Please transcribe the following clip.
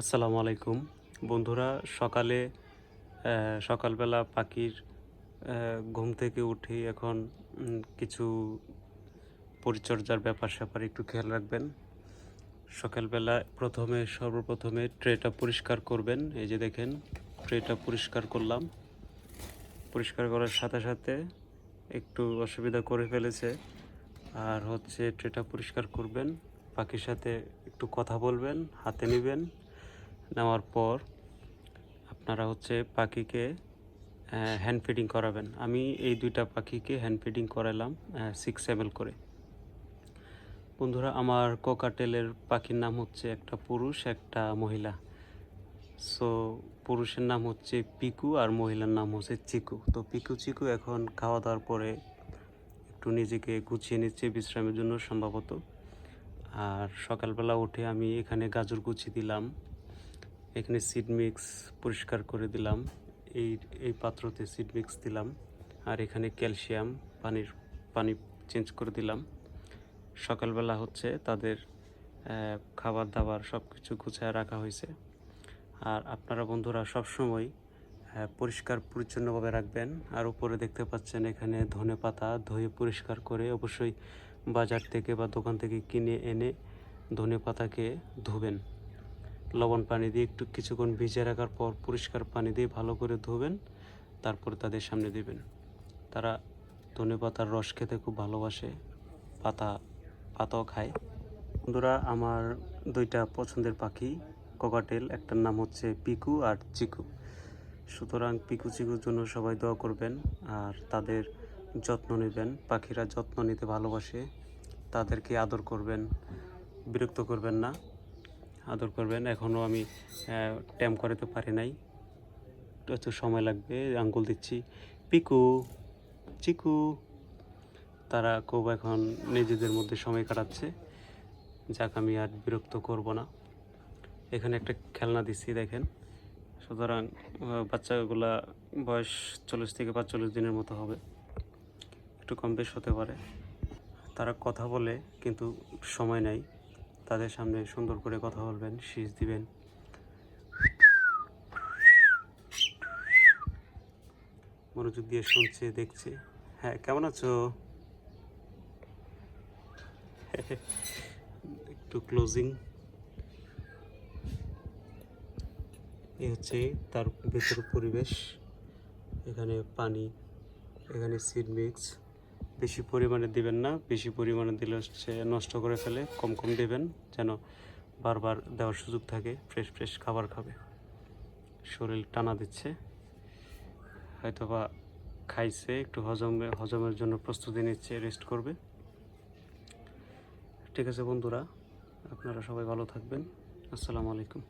আসসালামু আলাইকুম বন্ধুরা। সকালবেলা পাখির ঘুম থেকে উঠে এখন কিছু পরিচর্যার ব্যাপার-স্যাপার একটু খেয়াল রাখবেন। সকালবেলা সর্বপ্রথমে ট্রেটা পরিষ্কার করবেন। এই যে দেখেন, ট্রেটা পরিষ্কার করলাম। পরিষ্কার করার সাথে সাথে একটু অসুবিধা করে ফেলেছে। আর হচ্ছে ট্রেটা পরিষ্কার করবেন, পাখির সাথে একটু কথা বলবেন, হাতে নেবেন। নেওয়ার পর আপনারা হচ্ছে পাখিকে হ্যান্ড ফিডিং করাবেন। আমি এই ২টা পাখিকে হ্যান্ড ফিডিং করালাম 6 ml করে। বন্ধুরা, আমার কোকাটেলের পাখির নাম হচ্ছে, একটা পুরুষ একটা মহিলা। সো পুরুষের নাম হচ্ছে পিকু আর মহিলার নাম হচ্ছে চিকু। তো পিকু চিকু এখন খাওয়া দাওয়ার পরে একটু নিজেকে গুছিয়ে নিচ্ছে বিশ্রামের জন্য সম্ভবত। আর সকালবেলা উঠে আমি এখানে গাজর কুচি দিলাম, এখানে সিড মিক্স পরিষ্কার করে দিলাম, এই পাত্রতে সিড মিক্স দিলাম, আর এখানে ক্যালসিয়াম পানি চেঞ্জ করে দিলাম। সকালবেলা হচ্ছে তাদের খাবার দাবার সব কিছু গুছিয়ে রাখা হয়েছে। আর আপনারা বন্ধুরা সবসময় পরিষ্কার পরিচ্ছন্নভাবে রাখবেন। আর উপরে দেখতে পাচ্ছেন এখানে ধনেপাতা ধুয়ে পরিষ্কার করে, অবশ্যই বাজার থেকে বা দোকান থেকে কিনে এনে ধনেপাতাকে ধুবেন লবণ পানি দিয়ে, একটু কিছুক্ষণ ভিজিয়ে রাখার পর পরিষ্কার পানি দিয়ে ভালো করে ধুবেন, তারপর তাদের সামনে দিবেন। তারা ধনেপাতার রস খেতে খুব ভালোবাসে, পাতাও খায়। বন্ধুরা, আমার ২টা পছন্দের পাখি কোকাটেল, একটার নাম হচ্ছে পিকু আর চিকু। সুতরাং পিকু চিকুর জন্য সবাই দোয়া করবেন আর তাদের যত্ন নেবেন। পাখিরা যত্ন নিতে ভালোবাসে, তাদেরকে আদর করবেন, বিরক্ত করবেন না, আদর করবেন। এখনও আমি ট্যাম করাতে পারি নাই, একটু সময় লাগবে। আঙ্গুল দিচ্ছি, পিকু চিকু। তারা খুব এখন নিজেদের মধ্যে সময় কাটাচ্ছে। যাক, আমি আর বিরক্ত করব না। এখানে একটা খেলনা দিচ্ছি দেখেন। সুতরাং বাচ্চাগুলা বয়স 40 থেকে 45 দিনের মতো হবে, একটু কম বেশ হতে পারে। তারা কথা বলে কিন্তু সময় নেই। তাদের সামনে সুন্দর করে কথা বলবেন, শীষ দিবেন। মনোযোগ দিয়ে শুনছে, দেখছে। হ্যাঁ, কেমন আছো? একটু ক্লোজিং। এ হচ্ছে তার ভেতরের পরিবেশ। এখানে পানি, এখানে সিড মিক্স। বেশি পরিমাণে দিবেন না, বেশি পরিমাণে দিলে হচ্ছে নষ্ট করে ফেলে। কম কম দেবেন, যেন বারবার দেওয়ার সুযোগ থাকে। ফ্রেশ খাবার খাবে। শরীর টানা দিচ্ছে, হয়তোবা খাইছে, একটু হজমের জন্য প্রস্তুতি নিচ্ছে, রেস্ট করবে। ঠিক আছে বন্ধুরা, আপনারা সবাই ভালো থাকবেন। আসসালামু আলাইকুম।